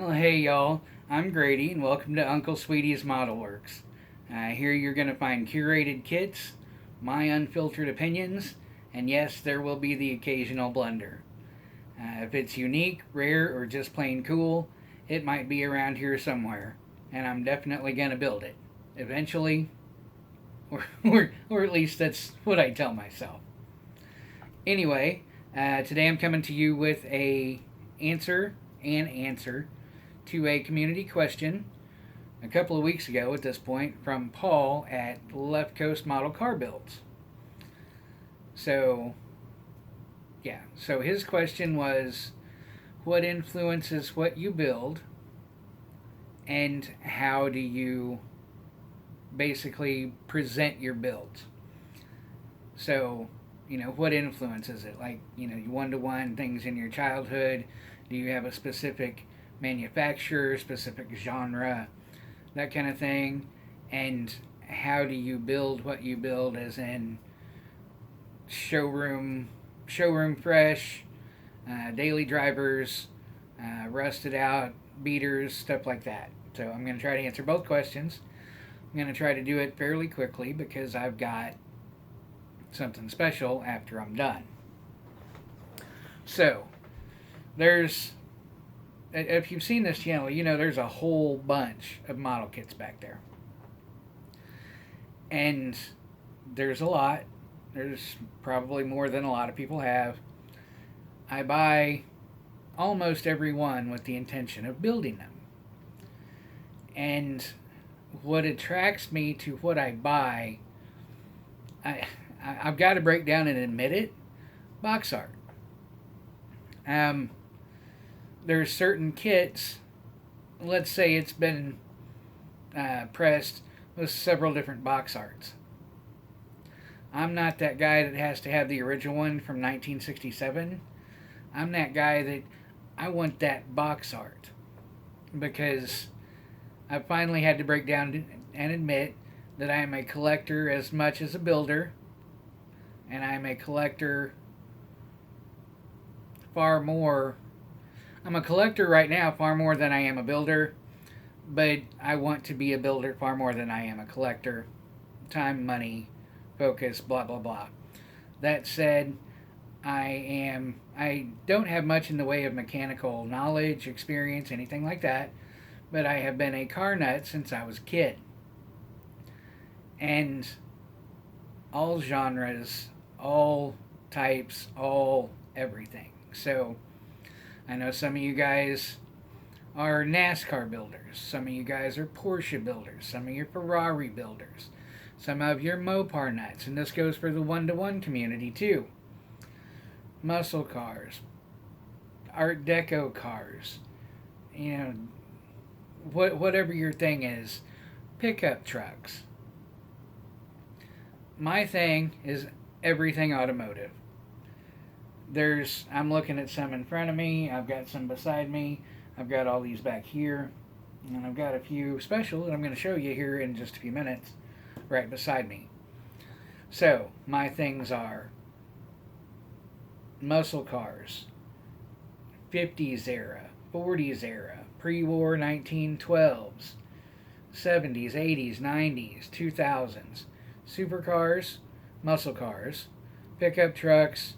Well, hey y'all, I'm Grady and welcome to Uncle Sweetie's Modelworks. Here you're going to find curated kits, my unfiltered opinions, and yes, there will be the occasional blunder. If it's unique, rare, or just plain cool, it might be around here somewhere, and I'm definitely going to build it. Eventually, or at least that's what I tell myself. Anyway, today I'm coming to you with an answer to a community question a couple of weeks ago at this point from Paul at Left Coast Model Car Builds. So, so his question was, what influences what you build, and how do you basically present your builds? So, what influences it? Like, one-to-one things in your childhood. Do you have a specific manufacturer, specific genre, that kind of thing? And how do you build what you build, as in showroom fresh, daily drivers, rusted out beaters, stuff like that. So I'm going to try to answer both questions. I'm going to try to do it fairly quickly because I've got something special after I'm done. So, if you've seen this channel, there's a whole bunch of model kits back there. And there's a lot. There's probably more than a lot of people have. I buy almost every one with the intention of building them. And what attracts me to what I buy, I've got to break down and admit it, box art. There's certain kits, let's say it's been pressed with several different box arts. I'm not that guy that has to have the original one from 1967. I'm that guy that I want that box art, because I finally had to break down and admit that I am a collector as much as a builder, and I'm a collector far more. I'm a collector right now far more than I am a builder, but I want to be a builder far more than I am a collector. Time, money, focus, blah blah blah. That said, I don't have much in the way of mechanical knowledge, experience, anything like that, but I have been a car nut since I was a kid. And all genres, all types, all everything. So I know some of you guys are NASCAR builders. Some of you guys are Porsche builders. Some of you are Ferrari builders. Some of you are Mopar nuts. And this goes for the one-to-one community too. Muscle cars. Art Deco cars. Whatever your thing is. Pickup trucks. My thing is everything automotive. I'm looking at some in front of me. I've got some beside me. I've got all these back here. And I've got a few special that I'm going to show you here in just a few minutes right beside me. So, my things are muscle cars, 50s era, 40s era, pre-war 1912s, 70s, 80s, 90s, 2000s, supercars, muscle cars, pickup trucks,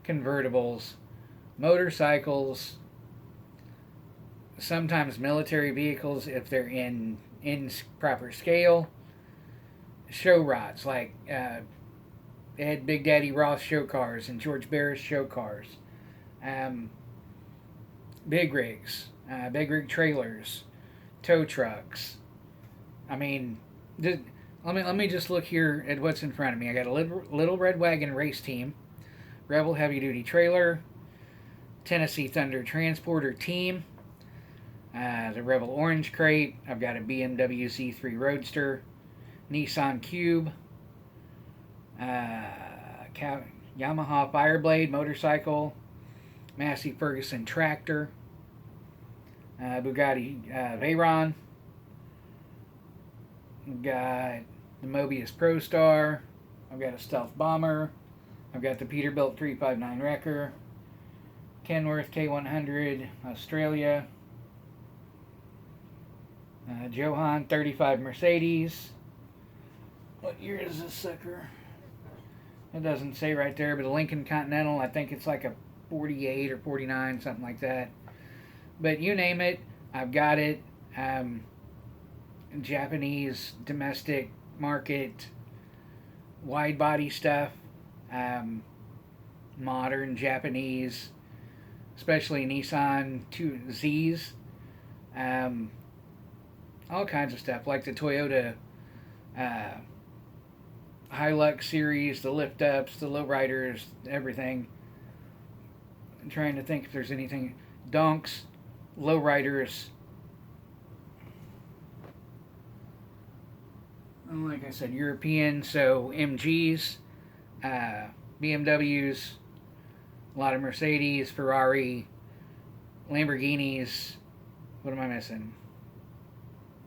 convertibles, motorcycles, sometimes military vehicles if they're in proper scale, show rods like they had Big Daddy Ross show cars and George Barris show cars, big rigs, big rig trailers, tow trucks. I mean, let me just look here at what's in front of me. I got a little red wagon race team, Rebel heavy duty trailer, Tennessee Thunder transporter team, the Rebel orange crate. I've got a BMW Z3 Roadster, Nissan Cube, Yamaha Fireblade motorcycle, Massey Ferguson tractor, Bugatti Veyron. I've got the Mobius Pro Star. I've got a Stealth Bomber. I've got the Peterbilt 359 Wrecker, Kenworth K100 Australia, Johann 35 Mercedes. What year is this sucker? It doesn't say right there, but a Lincoln Continental, I think it's like a 48 or 49, something like that. But you name it, I've got it. Japanese domestic market wide body stuff, modern Japanese, especially Nissan 2Zs, all kinds of stuff like the Toyota Hilux series, the lift ups, the lowriders, everything. I'm trying to think if there's anything. Donks, lowriders. Like I said, European, so MGs, BMWs, a lot of Mercedes, Ferrari, Lamborghinis. What am I missing?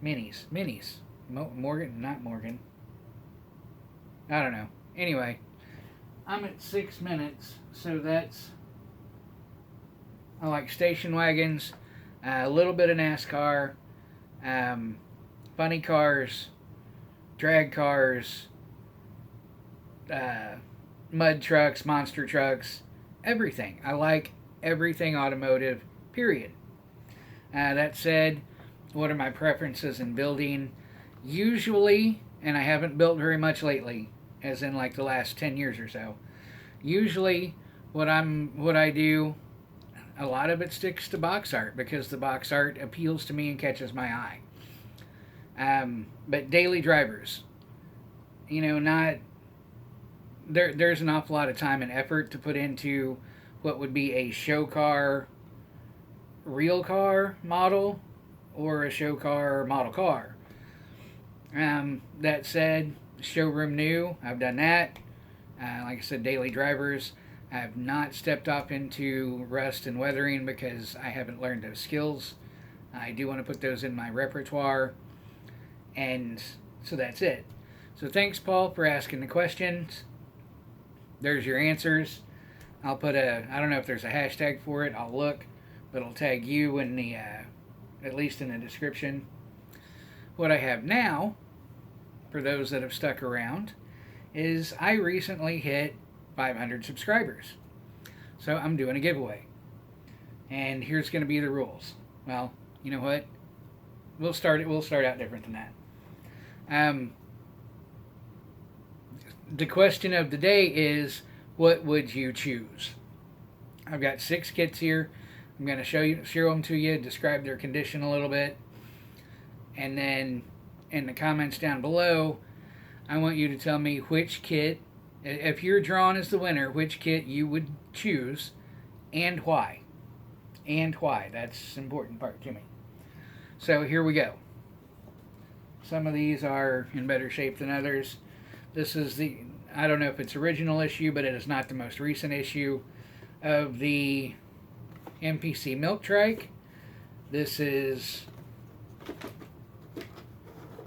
Minis. Morgan, not Morgan. I don't know. Anyway, I'm at 6 minutes, so that's... I like station wagons, a little bit of NASCAR, funny cars, drag cars, mud trucks, monster trucks, everything. I like everything automotive, period. That said, what are my preferences in building? Usually, and I haven't built very much lately, as in like the last 10 years or so. Usually, what I do, a lot of it sticks to box art because the box art appeals to me and catches my eye. But daily drivers, not there's an awful lot of time and effort to put into what would be a show car, real car model, or a show car model car. That said, showroom new, I've done that. Like I said, daily drivers, I have not stepped off into rust and weathering because I haven't learned those skills. I do want to put those in my repertoire. And so that's it. So thanks, Paul, for asking the questions. There's your answers. I'll put I don't know if there's a hashtag for it. I'll look, but I'll tag you in the, at least in the description. What I have now, for those that have stuck around, is I recently hit 500 subscribers. So I'm doing a giveaway. And here's going to be the rules. Well, you know what? We'll start out different than that. The question of the day is, what would you choose? I've got 6 kits here. I'm going to show them to you, describe their condition a little bit. And then in the comments down below, I want you to tell me which kit, if you're drawn as the winner, which kit you would choose and why. And why. That's the important part to me. So here we go. Some of these are in better shape than others. This is I don't know if it's original issue, but it is not the most recent issue of the MPC Milk Trike. This is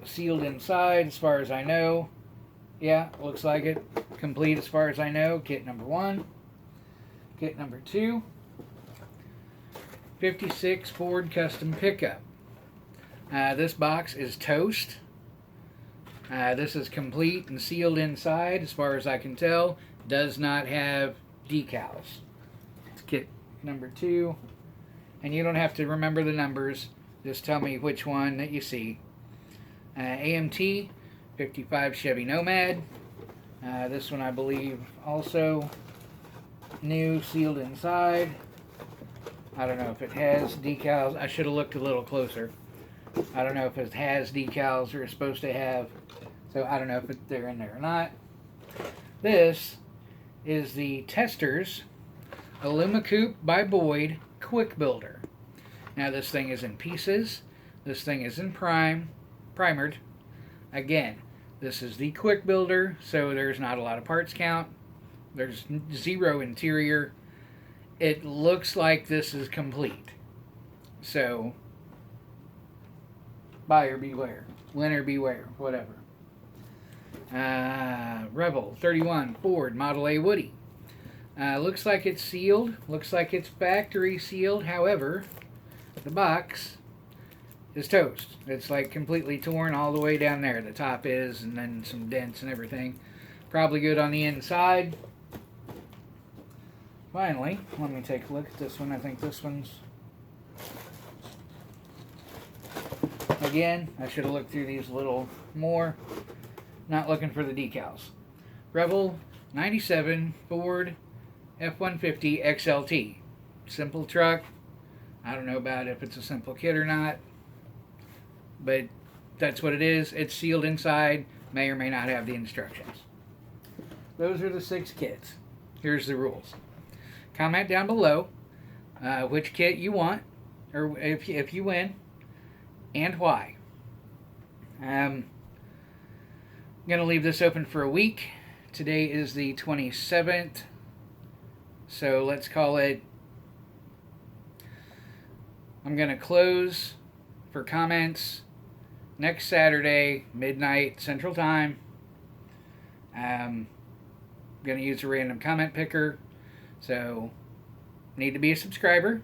sealed inside as far as I know. Yeah, looks like it. Complete as far as I know. Kit number 1. Kit number 2. 56 Ford Custom Pickup. This box is toast. This is complete and sealed inside as far as I can tell. Does not have decals. It's kit number 2. And you don't have to remember the numbers. Just tell me which one that you see. AMT 55 Chevy Nomad. This one I believe also new, sealed inside. I don't know if it has decals. I should have looked a little closer. I don't know if it has decals or is supposed to have. So I don't know if they're in there or not. This is the Testors Alumacoupe by Boyd Quick Builder. Now this thing is in pieces. This thing is in primered. Again, this is the Quick Builder, so there's not a lot of parts count. There's 0 interior. It looks like this is complete. So, buyer beware. Winner beware. Whatever. Rebel 31 Ford Model A Woody. Looks like it's sealed. Looks like it's factory sealed. However, the box is toast. It's like completely torn all the way down there. The top is, and then some dents and everything. Probably good on the inside. Finally, let me take a look at this one. I think this one's... Again, I should have looked through these a little more. Not looking for the decals. Rebel 97 Ford F-150 XLT. Simple truck. I don't know about if it's a simple kit or not, but that's what it is. It's sealed inside. May or may not have the instructions. Those are the 6 kits. Here's the rules. Comment down below which kit you want, or if you win, and why. I'm going to leave this open for a week. Today is the 27th, so let's call it... I'm going to close for comments next Saturday, midnight Central Time. I'm going to use a random comment picker, so need to be a subscriber,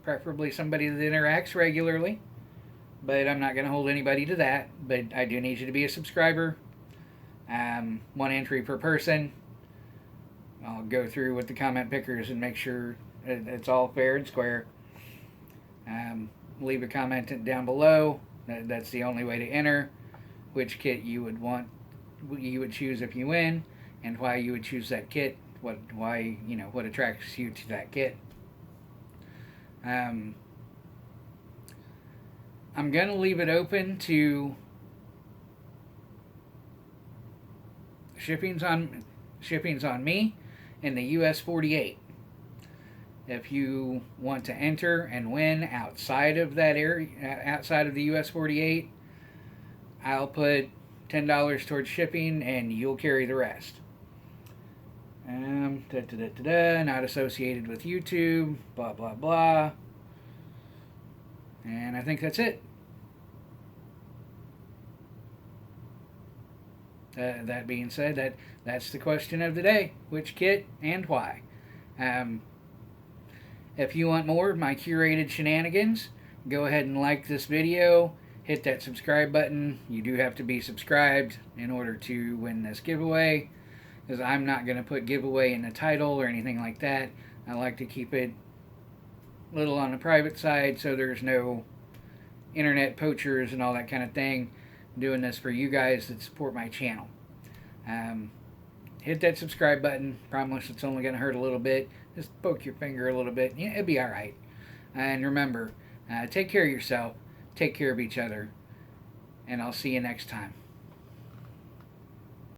preferably somebody that interacts regularly, but I'm not going to hold anybody to that, but I do need you to be a subscriber. 1 entry per person. I'll go through with the comment pickers and make sure it's all fair and square. Leave a comment down below. That's the only way to enter. Which kit you would want, you would choose if you win, and why you would choose that kit. What attracts you to that kit. I'm gonna leave it open to shipping's on me in the US 48. If you want to enter and win outside of that area, outside of the US 48, I'll put $10 towards shipping and you'll carry the rest. Not associated with YouTube, blah blah blah. And I think that's it. That being said, that's the question of the day. Which kit and why? If you want more of my curated shenanigans, go ahead and like this video. Hit that subscribe button. You do have to be subscribed in order to win this giveaway, because I'm not going to put giveaway in the title or anything like that. I like to keep it a little on the private side so there's no internet poachers and all that kind of thing. I'm doing this for you guys that support my channel. Hit that subscribe button. Promise it's only going to hurt a little bit. Just poke your finger a little bit. Yeah, it'll be alright. And remember, take care of yourself. Take care of each other. And I'll see you next time.